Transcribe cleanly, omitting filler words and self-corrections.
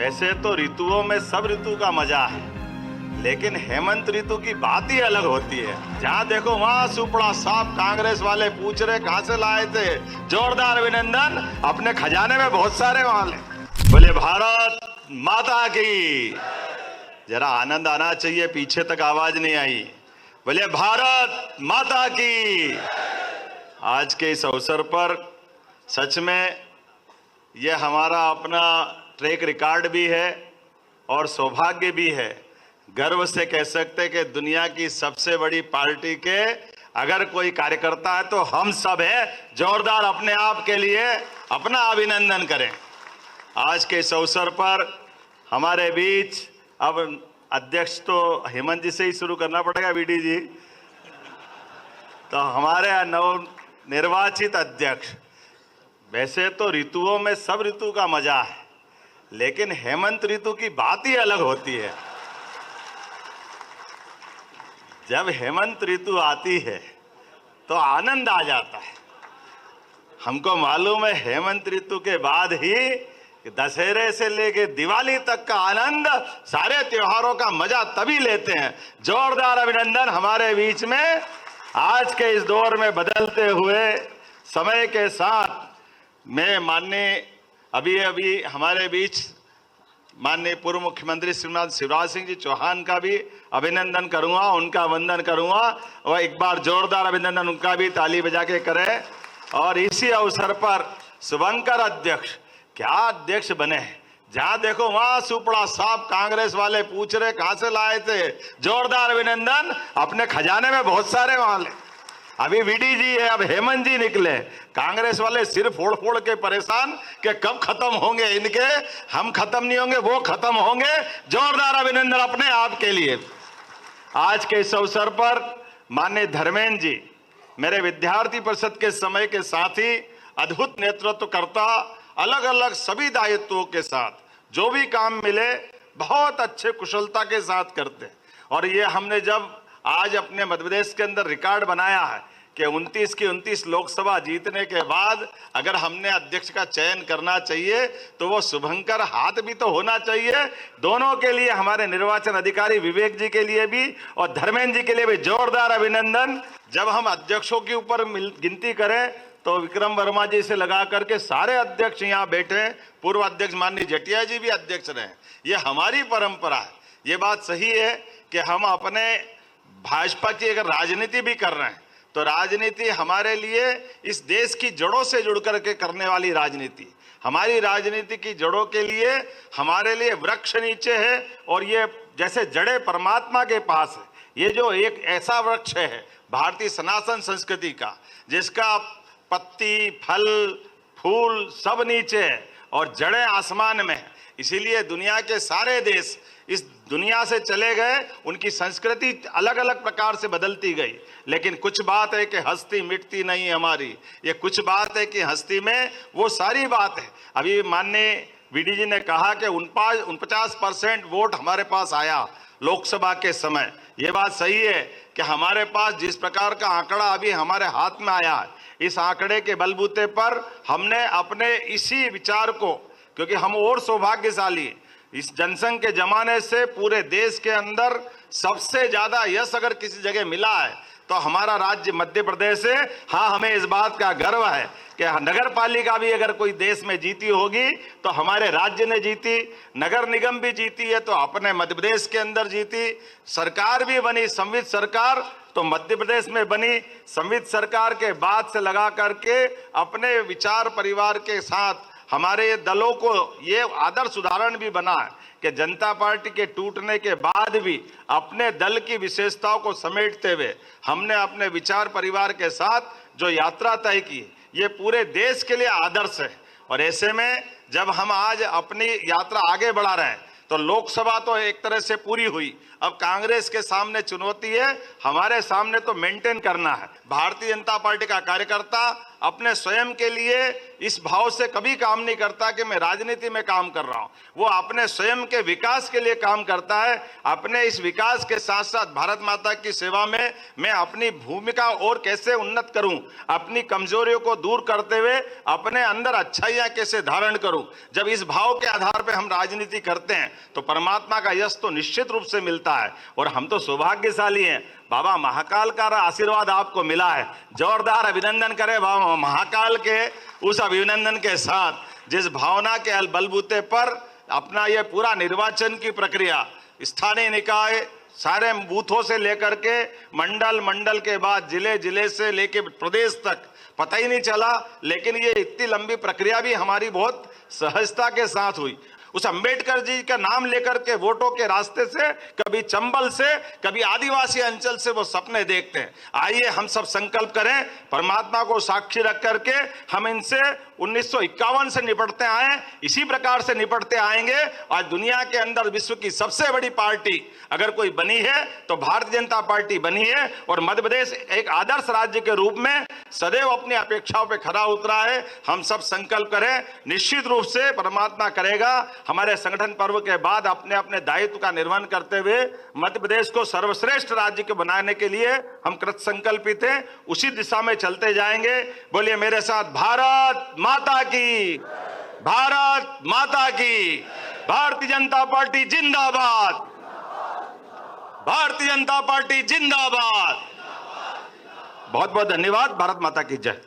वैसे तो ऋतुओं में सब ऋतु का मजा है, लेकिन हेमंत ऋतु की बात ही अलग होती है। जहाँ देखो वहां सुपड़ा साफ कांग्रेस वाले पूछ रहे कहां से लाए थे। जोरदार अभिनंदन, अपने खजाने में बहुत सारे वाले। बोले भारत माता की। जरा आनंद आना चाहिए, पीछे तक आवाज नहीं आई। बोले भारत माता की। आज के इस अवसर पर सच में यह हमारा अपना ट्रैक रिकॉर्ड भी है और सौभाग्य भी है। गर्व से कह सकते हैं कि दुनिया की सबसे बड़ी पार्टी के अगर कोई कार्यकर्ता है तो हम सब हैं। जोरदार अपने आप के लिए अपना अभिनंदन करें। आज के इस अवसर पर हमारे बीच अब अध्यक्ष तो हेमंत जी से ही शुरू करना पड़ेगा, वीडी जी। तो हमारे नव निर्वाचित अध्यक्ष, वैसे तो ऋतुओं में सब ऋतु का मजा है, लेकिन हेमंत ऋतु की बात ही अलग होती है। जब हेमंत ऋतु आती है तो आनंद आ जाता है। हमको मालूम है हेमंत ऋतु के बाद ही दशहरे से लेके दिवाली तक का आनंद, सारे त्योहारों का मजा तभी लेते हैं। जोरदार अभिनंदन हमारे बीच में। आज के इस दौर में बदलते हुए समय के साथ मैं माननीय अभी हमारे बीच माननीय पूर्व मुख्यमंत्री श्रीमान शिवराज सिंह जी चौहान का भी अभिनंदन करूंगा, उनका वंदन करूंगा और एक बार जोरदार अभिनंदन उनका भी ताली बजा के करें। और इसी अवसर पर शुभंकर अध्यक्ष क्या अध्यक्ष बने हैं। जहां देखो वहां सुपड़ा साफ कांग्रेस वाले पूछ रहे कहां से लाए थे। जोरदार अभिनंदन, अपने खजाने में बहुत सारे वाले। अभी वीडी जी है, अब हेमंत जी निकले। कांग्रेस वाले सिर फोड़ फोड़ के परेशान कि कब खत्म होंगे इनके। हम खत्म नहीं होंगे, वो खत्म होंगे। जोरदार अभिनंदन अपने आप के लिए। आज के इस अवसर पर माननीय धर्मेंद्र जी मेरे विद्यार्थी परिषद के समय के साथ ही अद्भुत नेतृत्व करता, अलग अलग सभी दायित्वों के साथ जो भी काम मिले बहुत अच्छे कुशलता के साथ करते। और ये हमने जब आज अपने मध्य प्रदेश के अंदर रिकॉर्ड बनाया है कि 29 की 29 लोकसभा जीतने के बाद अगर हमने अध्यक्ष का चयन करना चाहिए तो वो शुभंकर हाथ भी तो होना चाहिए। दोनों के लिए, हमारे निर्वाचन अधिकारी विवेक जी के लिए भी और धर्मेंद्र जी के लिए भी जोरदार अभिनंदन। जब हम अध्यक्षों के ऊपर गिनती करें तो विक्रम वर्मा जी से लगा करके सारे अध्यक्ष यहाँ बैठे। पूर्व अध्यक्ष माननीय जटिया जी भी अध्यक्ष रहे। ये हमारी परंपरा है। ये बात सही है कि हम अपने भाजपा की अगर राजनीति भी कर रहे हैं तो राजनीति हमारे लिए इस देश की जड़ों से जुड़ करके करने वाली राजनीति। हमारी राजनीति की जड़ों के लिए हमारे लिए वृक्ष नीचे है और ये जैसे जड़ें परमात्मा के पास है। ये जो एक ऐसा वृक्ष है भारतीय सनातन संस्कृति का, जिसका पत्ती, फल, फूल सब नीचे है और जड़ें आसमान में है। इसीलिए दुनिया के सारे देश इस दुनिया से चले गए, उनकी संस्कृति अलग अलग प्रकार से बदलती गई। लेकिन कुछ बात है कि हस्ती मिटती नहीं हमारी। ये कुछ बात है कि हस्ती में वो सारी बात है। अभी माननीय वीडी जी ने कहा कि 49% वोट हमारे पास आया लोकसभा के समय। ये बात सही है कि हमारे पास जिस प्रकार का आंकड़ा अभी हमारे हाथ में आया है, इस आंकड़े के बलबूते पर हमने अपने इसी विचार को, क्योंकि हम और सौभाग्यशाली, इस जनसंघ के जमाने से पूरे देश के अंदर सबसे ज्यादा यश अगर किसी जगह मिला है तो हमारा राज्य मध्य प्रदेश है। हाँ, हमें इस बात का गर्व है कि नगर पालिका भी अगर कोई देश में जीती होगी तो हमारे राज्य ने जीती। नगर निगम भी जीती है तो अपने मध्य प्रदेश के अंदर जीती। सरकार भी बनी, संवित सरकार तो मध्य प्रदेश में बनी। संवित सरकार के बाद से लगा करके अपने विचार परिवार के साथ हमारे दलों को ये आदर्श उदाहरण भी बना है कि जनता पार्टी के टूटने के बाद भी अपने दल की विशेषताओं को समेटते हुए हमने अपने विचार परिवार के साथ जो यात्रा तय की, ये पूरे देश के लिए आदर्श है। और ऐसे में जब हम आज अपनी यात्रा आगे बढ़ा रहे हैं तो लोकसभा तो एक तरह से पूरी हुई। अब कांग्रेस के सामने चुनौती है, हमारे सामने तो मेंटेन करना है। भारतीय जनता पार्टी का कार्यकर्ता अपने स्वयं के लिए इस भाव से कभी काम नहीं करता कि मैं राजनीति में काम कर रहा हूं। वो अपने स्वयं के विकास के लिए काम करता है। अपने इस विकास के साथ साथ भारत माता की सेवा में मैं अपनी भूमिका और कैसे उन्नत करूं, अपनी कमजोरियों को दूर करते हुए अपने अंदर अच्छाइयां कैसे धारण करूं। जब इस भाव के आधार पर हम राजनीति करते हैं तो परमात्मा का यश तो निश्चित रूप से मिलता है। और हम तो सौभाग्यशाली हैं, बाबा महाकाल का आशीर्वाद आपको मिला है। जोरदार अभिनंदन करें बाबा महाकाल के उस अभिनंदन के साथ जिस भावना के बलबूते पर अपना ये पूरा निर्वाचन की प्रक्रिया स्थानीय निकाय सारे बूथों से लेकर के मंडल के बाद जिले से लेके प्रदेश तक पता ही नहीं चला, लेकिन ये इतनी लंबी प्रक्रिया भी हमारी बहुत सहजता के साथ हुई। उस अंबेडकर जी का नाम लेकर के वोटों के रास्ते से, कभी चंबल से, कभी आदिवासी अंचल से वो सपने देखते हैं। आइए हम सब संकल्प करें, परमात्मा को साक्षी रख करके हम इनसे 1951 से निपटते आए, इसी प्रकार से निपटते आएंगे। आज दुनिया के अंदर विश्व की सबसे बड़ी पार्टी अगर कोई बनी है तो भारतीय जनता पार्टी बनी है। और मध्य प्रदेश एक आदर्श राज्य के रूप में सदैव अपनी अपेक्षाओं पे खरा उतरा है। हम सब संकल्प करें, निश्चित रूप से परमात्मा करेगा। हमारे संगठन पर्व के बाद अपने अपने दायित्व का निर्वहन करते हुए मध्य प्रदेश को सर्वश्रेष्ठ राज्य को बनाने के लिए हम कृत संकल्पित हैं, उसी दिशा में चलते जाएंगे। बोलिए मेरे साथ, भारत माता की, भारत माता की, भारतीय जनता पार्टी जिंदाबाद, भारतीय जनता पार्टी जिंदाबाद। बहुत बहुत धन्यवाद। भारत माता की जय।